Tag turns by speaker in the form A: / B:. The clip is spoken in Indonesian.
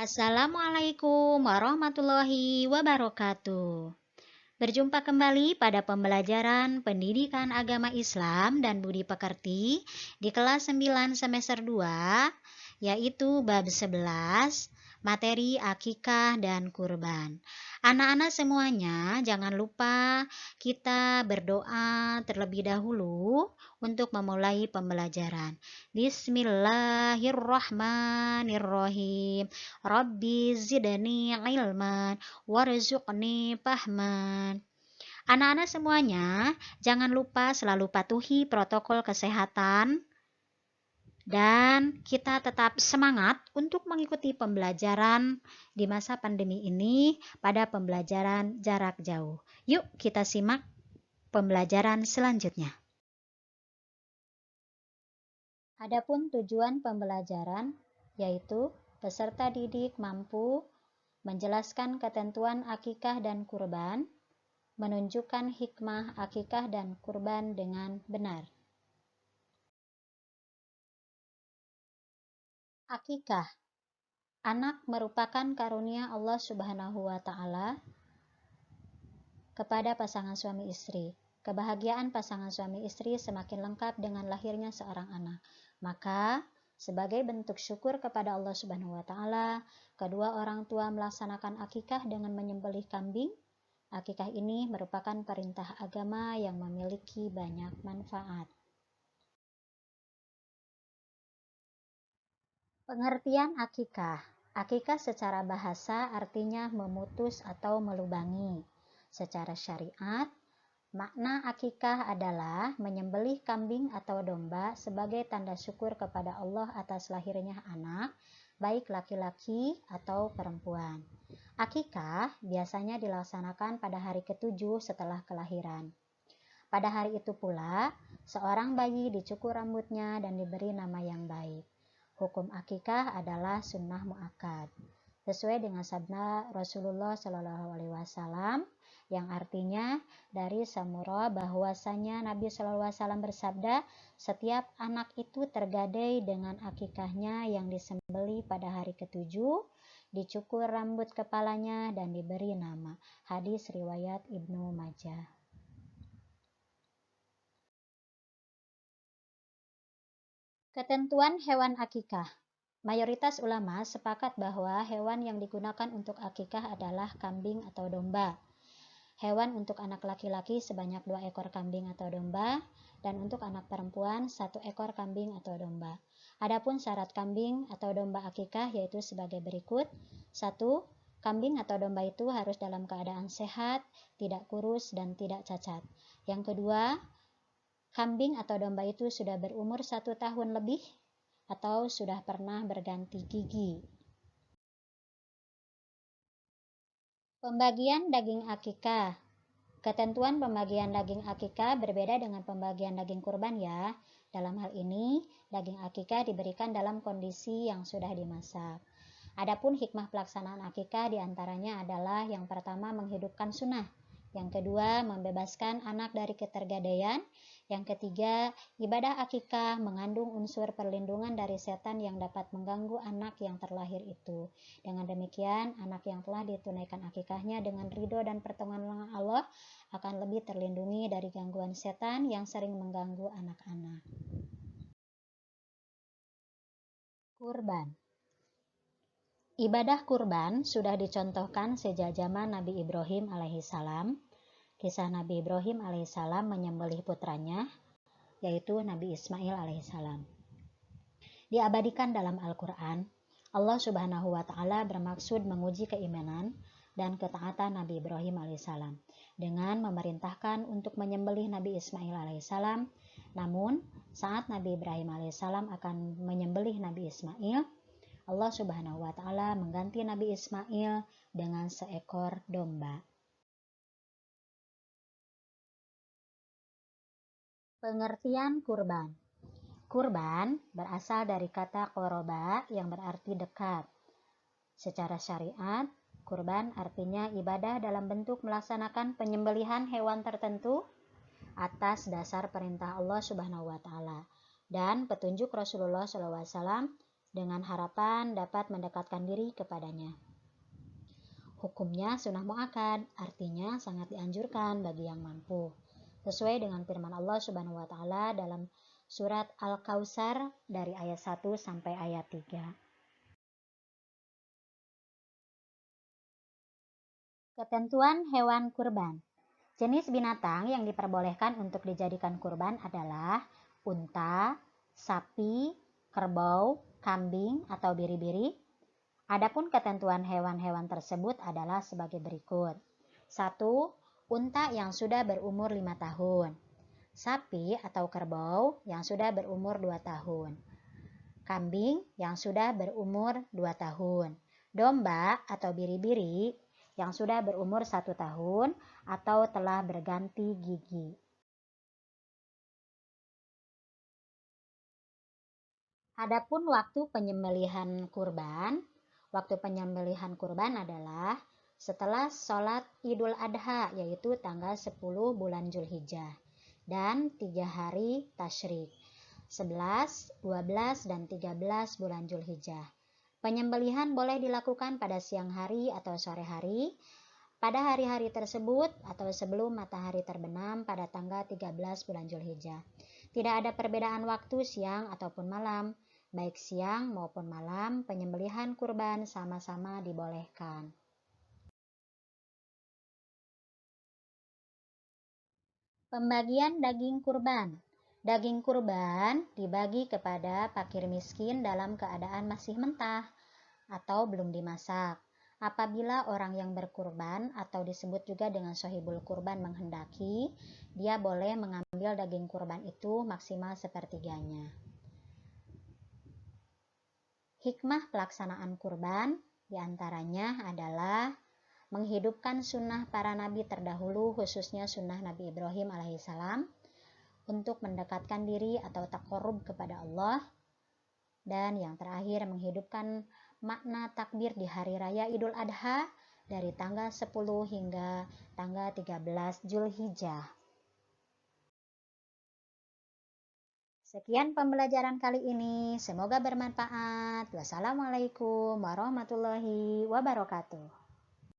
A: Assalamualaikum warahmatullahi wabarakatuh. Berjumpa kembali pada pembelajaran Pendidikan Agama Islam dan Budi Pekerti di kelas 9 semester 2, yaitu bab 11, materi akikah dan kurban. Anak-anak semuanya, jangan lupa kita berdoa terlebih dahulu untuk memulai pembelajaran. Bismillahirrahmanirrahim. Rabbi zidni ilman warzuqni fahman. Anak-anak semuanya, jangan lupa selalu patuhi protokol kesehatan dan kita tetap semangat untuk mengikuti pembelajaran di masa pandemi ini pada pembelajaran jarak jauh. Yuk kita simak pembelajaran selanjutnya. Adapun tujuan pembelajaran yaitu peserta didik mampu menjelaskan ketentuan akikah dan kurban, menunjukkan hikmah akikah dan kurban dengan benar. Akikah, anak merupakan karunia Allah Subhanahu wa Ta'ala kepada pasangan suami istri. Kebahagiaan pasangan suami istri semakin lengkap dengan lahirnya seorang anak. Maka, sebagai bentuk syukur kepada Allah Subhanahu wa Ta'ala, kedua orang tua melaksanakan akikah dengan menyembelih kambing. Akikah ini merupakan perintah agama yang memiliki banyak manfaat. Pengertian akikah. Akikah secara bahasa artinya memutus atau melubangi. Secara syariat, makna akikah adalah menyembelih kambing atau domba sebagai tanda syukur kepada Allah atas lahirnya anak, baik laki-laki atau perempuan. Akikah biasanya dilaksanakan pada hari ke-7 setelah kelahiran. Pada hari itu pula, seorang bayi dicukur rambutnya dan diberi nama yang baik. Hukum akikah adalah sunnah muakkad, sesuai dengan sabda Rasulullah SAW yang artinya dari Samurah bahwasanya Nabi SAW bersabda, setiap anak itu tergadai dengan akikahnya yang disembelih pada hari ke-7, dicukur rambut kepalanya dan diberi nama. Hadis riwayat Ibnu Majah. Ketentuan hewan akikah. Mayoritas ulama sepakat bahwa hewan yang digunakan untuk akikah adalah kambing atau domba. Hewan untuk anak laki-laki sebanyak 2 ekor kambing atau domba, dan untuk anak perempuan 1 ekor kambing atau domba. Adapun syarat kambing atau domba akikah yaitu sebagai berikut. 1. Kambing atau domba itu harus dalam keadaan sehat, tidak kurus, dan tidak cacat. Yang kedua, kambing atau domba itu sudah berumur 1 tahun lebih atau sudah pernah berganti gigi. Pembagian daging akikah. Ketentuan pembagian daging akikah berbeda dengan pembagian daging kurban ya. Dalam hal ini, daging akikah diberikan dalam kondisi yang sudah dimasak. Adapun hikmah pelaksanaan akikah diantaranya adalah yang pertama menghidupkan sunnah, yang kedua membebaskan anak dari ketergadaian, yang ketiga ibadah akikah mengandung unsur perlindungan dari setan yang dapat mengganggu anak yang terlahir itu. Dengan demikian, anak yang telah ditunaikan akikahnya dengan ridho dan pertolongan Allah akan lebih terlindungi dari gangguan setan yang sering mengganggu anak-anak. Kurban. Ibadah kurban sudah dicontohkan sejak zaman Nabi Ibrahim alaihissalam. Kisah Nabi Ibrahim alaihissalam menyembelih putranya, yaitu Nabi Ismail alaihissalam. Diabadikan dalam Al-Quran, Allah Subhanahu wa Ta'ala bermaksud menguji keimanan dan ketaatan Nabi Ibrahim alaihissalam dengan memerintahkan untuk menyembelih Nabi Ismail alaihissalam. Namun, saat Nabi Ibrahim alaihissalam akan menyembelih Nabi Ismail, Allah Subhanahu wa Ta'ala mengganti Nabi Ismail dengan seekor domba. Pengertian kurban. Kurban berasal dari kata qoroba yang berarti dekat. Secara syariat, kurban artinya ibadah dalam bentuk melaksanakan penyembelihan hewan tertentu atas dasar perintah Allah Subhanahu wa Ta'ala dan petunjuk Rasulullah SAW dengan harapan dapat mendekatkan diri kepadanya. Hukumnya sunnah muakkad, artinya sangat dianjurkan bagi yang mampu. Sesuai dengan firman Allah Subhanahu wa taala dalam surat Al-Kautsar dari ayat 1 sampai ayat 3. Ketentuan hewan kurban. Jenis binatang yang diperbolehkan untuk dijadikan kurban adalah unta, sapi, kerbau, kambing atau biri-biri. Adapun ketentuan hewan-hewan tersebut adalah sebagai berikut. 1. Unta yang sudah berumur 5 tahun. Sapi atau kerbau yang sudah berumur 2 tahun. Kambing yang sudah berumur 2 tahun. Domba atau biri-biri yang sudah berumur 1 tahun atau telah berganti gigi. Adapun waktu penyembelihan kurban, adalah setelah sholat Idul Adha, yaitu tanggal 10 bulan Zulhijjah, dan 3 hari tasyrik, 11, 12, dan 13 bulan Zulhijjah. Penyembelihan boleh dilakukan pada siang hari atau sore hari, pada hari-hari tersebut atau sebelum matahari terbenam pada tanggal 13 bulan Zulhijjah. Tidak ada perbedaan waktu siang ataupun malam. Baik siang maupun malam, penyembelihan kurban sama-sama dibolehkan. Pembagian daging kurban. Daging kurban dibagi kepada fakir miskin dalam keadaan masih mentah atau belum dimasak. Apabila orang yang berkurban atau disebut juga dengan sohibul kurban menghendaki, dia boleh mengambil daging kurban itu maksimal sepertiganya. Hikmah pelaksanaan kurban diantaranya adalah menghidupkan sunnah para nabi terdahulu, khususnya sunnah Nabi Ibrahim alaihissalam, untuk mendekatkan diri atau taqarrub kepada Allah. Dan yang terakhir, menghidupkan makna takbir di hari raya Idul Adha dari tanggal 10 hingga tanggal 13 Zulhijjah. Sekian pembelajaran kali ini, semoga bermanfaat. Wassalamualaikum warahmatullahi wabarakatuh.